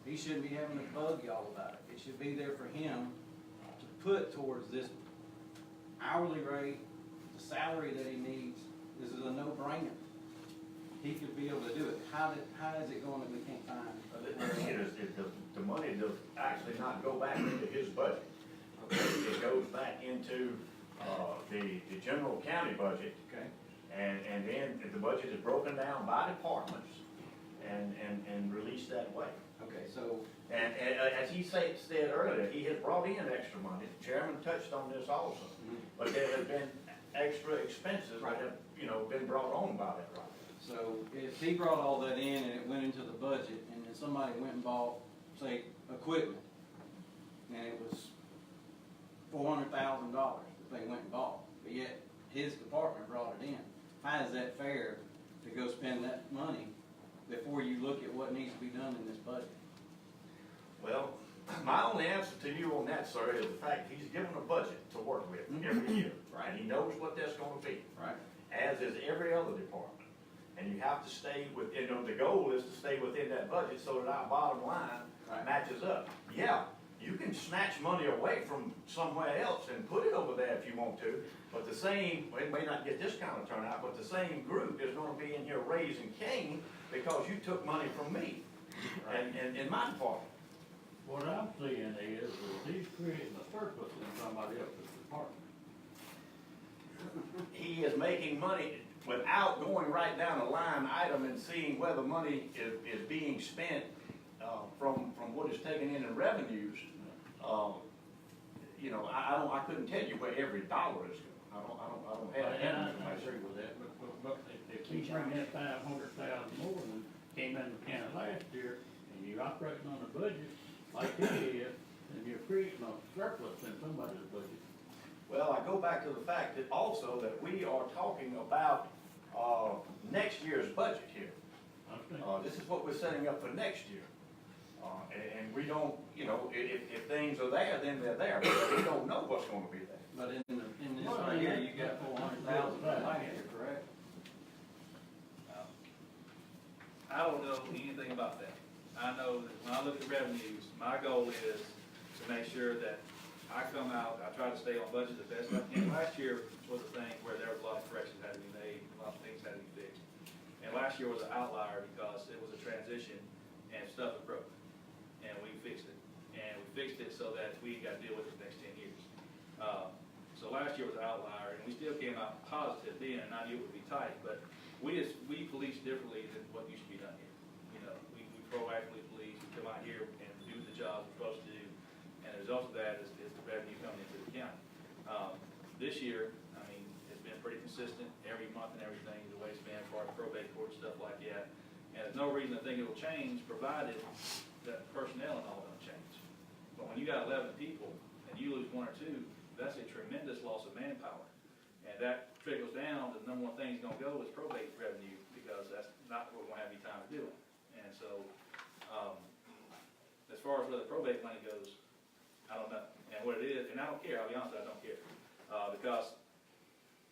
He shouldn't be having to bug y'all about it. It should be there for him to put towards this hourly rate, the salary that he needs. This is a no-brainer. He could be able to do it. How is it going that we can't find it? The money does actually not go back into his budget. It goes back into, the general county budget. Okay. And then the budget is broken down by departments and released that way. Okay, so, And as he said earlier, he has brought in extra money. The chairman touched on this also. But there have been extra expenses that have, been brought on by that, right? so if he brought all that in and it went into the budget, and then somebody went and bought, say, equipment, and it was $400,000 that they went and bought, but yet his department brought it in, how is that fair to go spend that money before you look at what needs to be done in this budget? Well, my only answer to you on that, sir, is the fact he's given a budget to work with every year. Right. And he knows what that's gonna be, Right. as is every other department. And you have to stay with, the goal is to stay within that budget so that our bottom line Right. matches up. Yeah, you can snatch money away from somewhere else and put it over there if you want to, but the same, well, it may not get this kind of turnout, but the same group is gonna be in here raising Cain because you took money from me and in my department. What I'm seeing is he's creating a surplus in somebody else's department. He is making money without going right down a line item and seeing where the money is being spent, from what is taken in revenues. I couldn't tell you where every dollar is going. I don't have that And I information. agree with that, but if he bring in 500,000 more than came in the county last year, and you're operating on a budget like he is, then you're creating a surplus in somebody's budget. Well, I go back to the fact that also that we are talking about, next year's budget here. Understand? This is what we're setting up for next year. And we don't, if things are there, then they're there, but we don't know what's gonna be there. But in this right here, you got 400,000 last year, correct? I don't know anything about that. I know that when I look at revenues, my goal is to make sure that I come out, I try to stay on budget the best I can. Last year was a thing where there was a lot of corrections that had to be made, a lot of things had to be fixed. And last year was an outlier because it was a transition and stuff was broken. And we fixed it. And we fixed it so that we got to deal with it the next 10 years. So last year was an outlier, and we still came out positive then, and I knew it would be tight, but we police differently than what used to be done here. We proactively police, we come out here and do the jobs we're supposed to do, and the result of that is the revenue coming into the county. This year, it's been pretty consistent every month and everything, the way it's been for our probate court, stuff like that. And there's no reason to think it'll change, provided that personnel and all don't change. But when you got 11 people and you lose one or two, that's a tremendous loss of manpower. And that trickles down, the number one thing that's gonna go is probate revenue, because that's not what we're gonna have any time to do. And so, as far as where the probate money goes, I don't know. And what it is, and I don't care, I'll be honest, I don't care. Because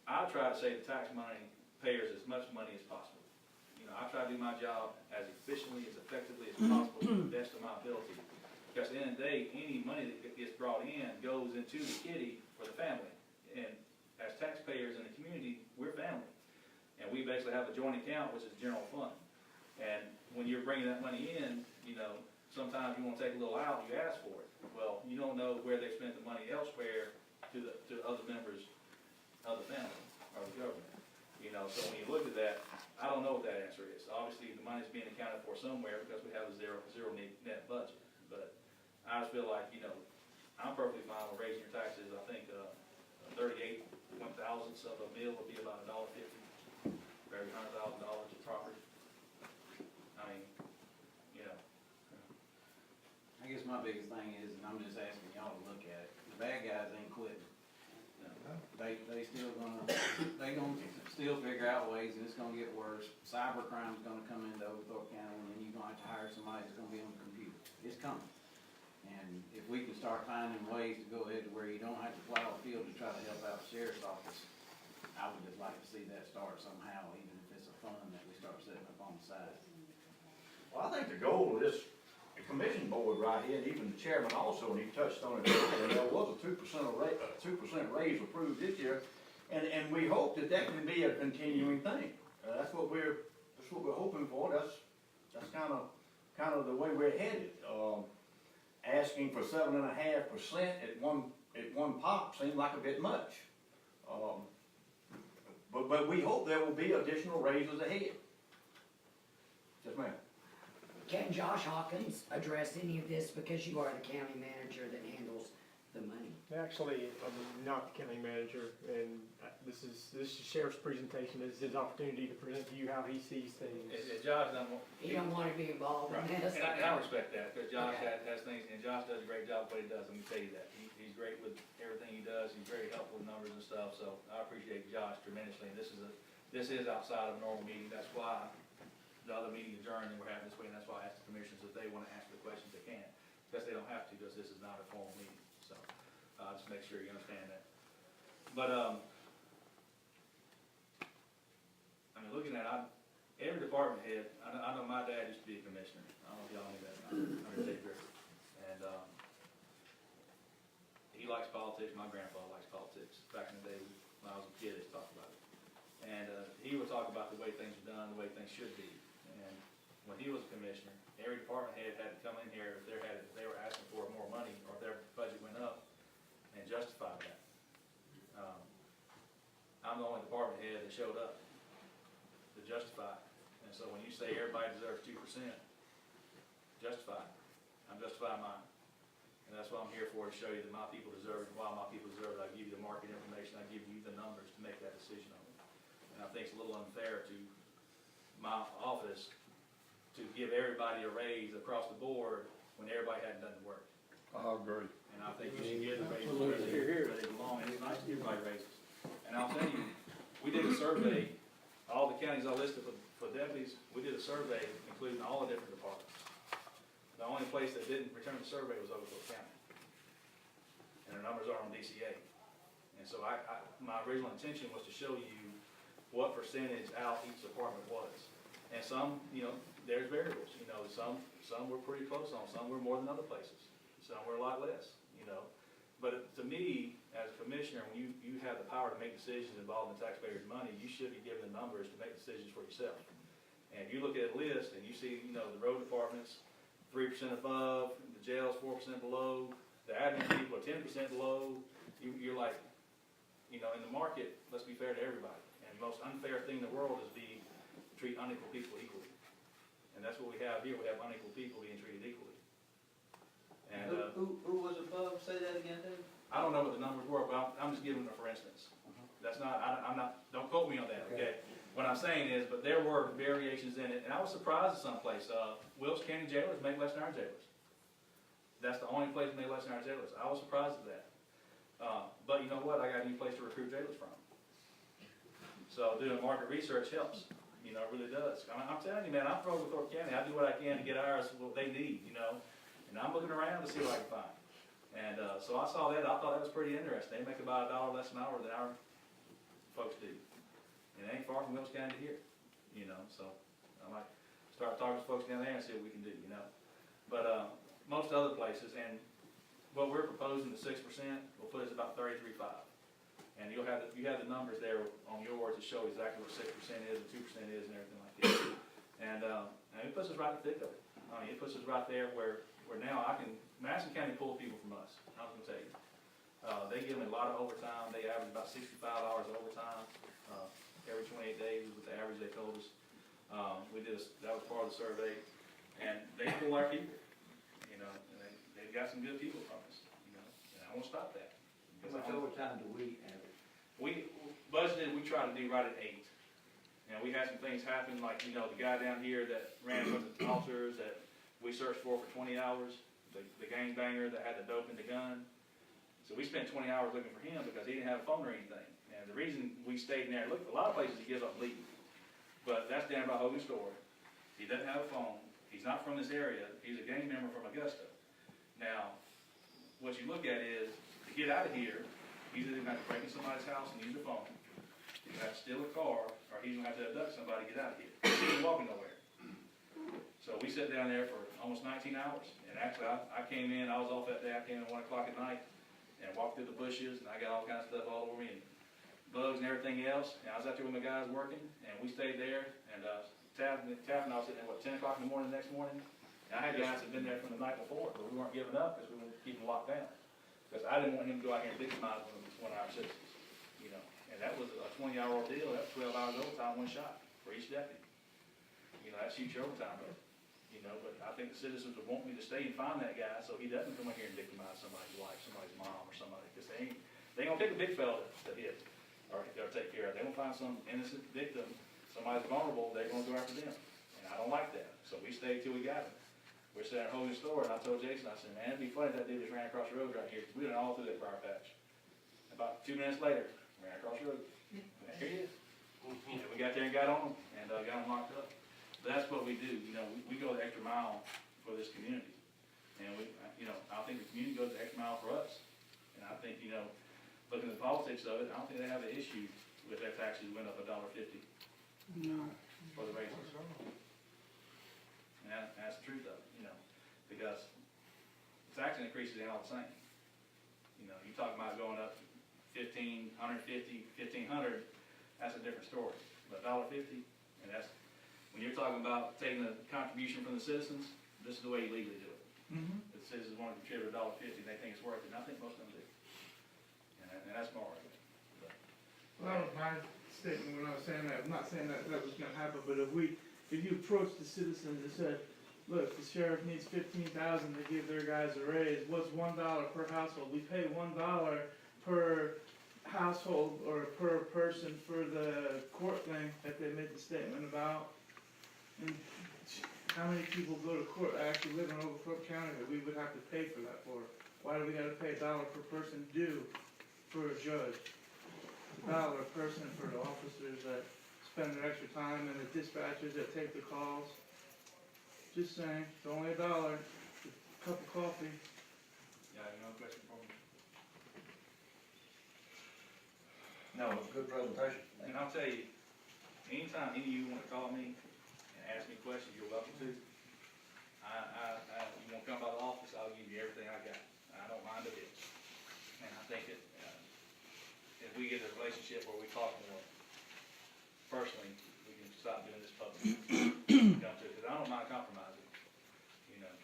I try to save the tax money payers as much money as possible. I try to do my job as efficiently, as effectively as possible, to the best of my ability. Because at the end of the day, any money that gets brought in goes into the kitty for the family. And as taxpayers in the community, we're family. And we basically have a joint account, which is general fund. And when you're bringing that money in, sometimes you want to take a little out, you ask for it. Well, you don't know where they spent the money elsewhere to other members of the family or the government. So when you look at that, I don't know what that answer is. Obviously, the money's being accounted for somewhere because we have a zero net budget. But I just feel like, I'm perfectly fine with raising your taxes. I think 38.2% thousandths of a mil would be about $1.50 for every $100,000 of property. I mean, you know, I guess my biggest thing is, and I'm just asking y'all to look at it, the bad guys ain't quitting. They still gonna still figure out ways, and it's gonna get worse. Cyber crime's gonna come into Oglethorpe County, and then you're gonna have to hire somebody that's gonna be on the computer. It's coming. And if we can start finding ways to go ahead to where you don't have to plow a field to try to help out the sheriff's office, I would just like to see that start somehow, even if it's a fund that we start setting up on the side. Well, I think the goal of this commission board right here, and even the chairman also, and he touched on it, and there was a 2% raise approved this year, and we hope that that can be a continuing thing. That's what we're hoping for. That's kind of the way we're headed. Asking for 7.5% at one pop seemed like a bit much. But we hope there will be additional raises ahead. Yes, ma'am. Can Josh Hawkins address any of this, because you are the county manager that handles the money? Actually, I'm not the county manager, and this is Sheriff's presentation. This is his opportunity to present to you how he sees things. Josh doesn't want. You don't wanna be involved in Right. this? And I respect that, because Josh Okay. has things, and Josh does a great job of what he does, let me tell you that. He's great with everything he does, he's very helpful with numbers and stuff, so I appreciate Josh tremendously. And this is outside of a normal meeting, that's why the other meeting adjourned and we're having this way, and that's why I asked the commissioners if they wanna ask the questions they can, because they don't have to, because this is not a formal meeting, so, just make sure you understand that. But, I mean, looking at, every department head, I know my dad used to be a commissioner, I don't know if y'all knew that, under Dave Griffith. And, he likes politics, my grandfather likes politics, back in the day when I was a kid, they talked about it. And, he would talk about the way things are done, the way things should be. And when he was a commissioner, every department head had to come in here if they were asking for more money, or if their budget went up, and justify that. I'm the only department head that showed up to justify it. And so when you say everybody deserves 2%, justify it. I'm justifying mine. And that's what I'm here for, to show you that my people deserve it, why my people deserve it. I give you the market information, I give you the numbers to make that decision on it. And I think it's a little unfair to my office to give everybody a raise across the board when everybody hadn't done the work. I agree. And I think you should give the raises where they belong, and it's nice to give everybody raises. And I'll tell you, we did a survey, all the counties I listed for deputies, we did a survey including all the different departments. The only place that didn't return the survey was Oglethorpe County. And the numbers are on DCA. And so my original intention was to show you what percentage out each department was. And some, there's variables, some were pretty close on, some were more than other places, some were a lot less, But to me, as a commissioner, when you have the power to make decisions involving taxpayers' money, you should be given the numbers to make decisions for yourself. And if you look at a list and you see, the road departments, 3% above, the jails 4% below, the admin people are 10% below, you're like, in the market, let's be fair to everybody. And the most unfair thing in the world is treat unequal people equally. And that's what we have here, we have unequal people being treated equally. And, Who was above, say that again, Dave? I don't know what the numbers were, but I'm just giving them a for instance. That's not, I'm not, don't quote me on that, okay? What I'm saying is, but there were variations in it, and I was surprised at some place. Wilkes County jailers make less than our jailers. That's the only place that make less than our jailers. I was surprised at that. But you know what? I got a new place to recruit jailers from. So doing market research helps. It really does. I'm telling you, man, I'm from Oglethorpe County. I do what I can to get ours what they need, and I'm looking around to see what I can find. And so I saw that. I thought that was pretty interesting. They make about $1 less an hour than our folks do. And it ain't far from Wilkes County to here, so I might start talking to folks down there and see what we can do, But most other places, and what we're proposing, the 6%, will put us about 33.5. And you have the numbers there on yours to show exactly what 6% is, and 2% is, and everything like that. And it puts us right in the thick of it. It puts us right there where now Madison County pulls people from us, I was gonna tell you. They give me a lot of overtime. They average about 65 hours of overtime every 28 days was the average they told us. That was part of the survey, and they pull our people, and they've got some good people from us, and I won't stop that. How much overtime do we average? budgeted, we try to do right at 8. And we had some things happen, like, the guy down here that ran from the officers that we searched for 20 hours, the gangbanger that had the dope in the gun. So we spent 20 hours looking for him because he didn't have a phone or anything. And the reason we stayed in there, look, a lot of places he gives up leaving. But that's down by Hogan Store. He doesn't have a phone. He's not from this area. He's a gang member from Augusta. Now, what you look at is, to get out of here, he's either going to have to break in somebody's house and use the phone. He's going to have to steal a car, or he's going to have to abduct somebody to get out of here. He ain't walking nowhere. So we sat down there for almost 19 hours. And actually, I came in, I was off that day, I came in at 1 o'clock at night and walked through the bushes, and I got all kinds of stuff all over me, and bugs and everything else. And I was out there with my guys working, and we stayed there, and Taff and I was sitting there, 10 o'clock in the morning the next morning. And I had guys that had been there from the night before, but we weren't giving up because we wanted to keep them locked down. Because I didn't want him to go out here and victimize one of our citizens, And that was a 20-hour ordeal. That was 12 hours overtime, one shot for each deputy. That shoots your overtime up. But I think the citizens would want me to stay and find that guy so he doesn't come in here and victimize somebody's wife, somebody's mom, or somebody. Because they ain't gonna pick a big fella to hit or take care of. They gonna find some innocent victim, somebody's vulnerable, they're gonna go after them. And I don't like that. So we stayed till we got him. We're sitting at Hogan Store, and I told Jason, I said, man, it'd be funny if that dude just ran across the road right here. We went all through that briar patch. About 2 minutes later, ran across the road. And here he is. And we got there and got on him, and got him locked up. But that's what we do. We go the extra mile for this community. And I think the community goes the extra mile for us. And I think, looking at the politics of it, I don't think they have an issue with their taxes went up $1.50. No. For the raises. And that's the truth of it, because tax increases ain't all the same. You talk about going up 15, 150, 1,500, that's a different story. But $1.50, and that's, when you're talking about taking a contribution from the citizens, this is the way you legally do it. Mm-hmm. The citizens want to contribute $1.50, and they think it's worth it, and I think most of them do. And that's my argument. Well, that was my statement when I was saying that. I'm not saying that was gonna happen, but if you approach the citizens and said, look, the sheriff needs $15,000 to give their guys a raise, what's $1 per household? We pay $1 per household or per person for the court thing that they made the statement about. And how many people go to court, actually live in Overcrook County that we would have to pay for that for? Why do we gotta pay $1 per person due for a judge? $1 a person for the officers that spend their extra time and the dispatchers that take the calls. Just saying, it's only $1, a cup of coffee. Yeah, you know, a question for me? No, good presentation. And I'll tell you, anytime any of you want to call me and ask me questions, you're welcome to. You want to come by the office, I'll give you everything I got. I don't mind a bit. And I think that if we get a relationship where we talk more personally, we can stop doing this publicly. Because I don't mind compromising.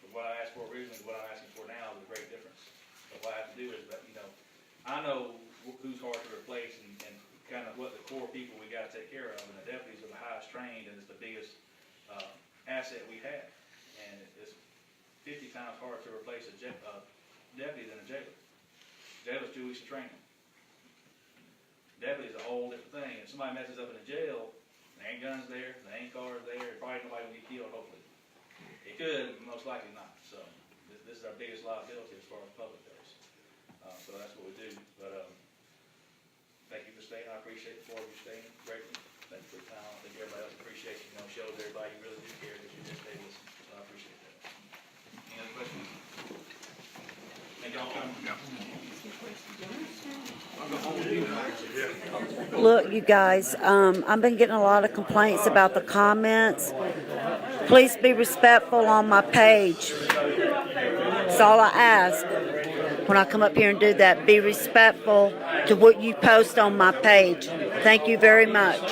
But what I asked for originally and what I'm asking for now is a great difference. But what I have to do is, I know who's hard to replace and kind of what the core people we got to take care of, and the deputies are the highest trained, and it's the biggest asset we have. And it's 50 times harder to replace a deputy than a jailer. Jailer's 2 weeks of training. Deputy is a whole different thing. If somebody messes up in a jail, there ain't guns there, there ain't cars there, probably nobody will get killed, hopefully. It could, but most likely not. So this is our biggest liability as far as public goes. So that's what we do. But thank you for staying. I appreciate the 4 of you staying greatly. Thank you for the time. I think everybody else appreciates you. Shows everybody you really do care because you just stay listening. So I appreciate that. Any other questions? Thank y'all for coming. Look, you guys, I've been getting a lot of complaints about the comments. Please be respectful on my page. That's all I ask when I come up here and do that. Be respectful to what you post on my page. Thank you very much.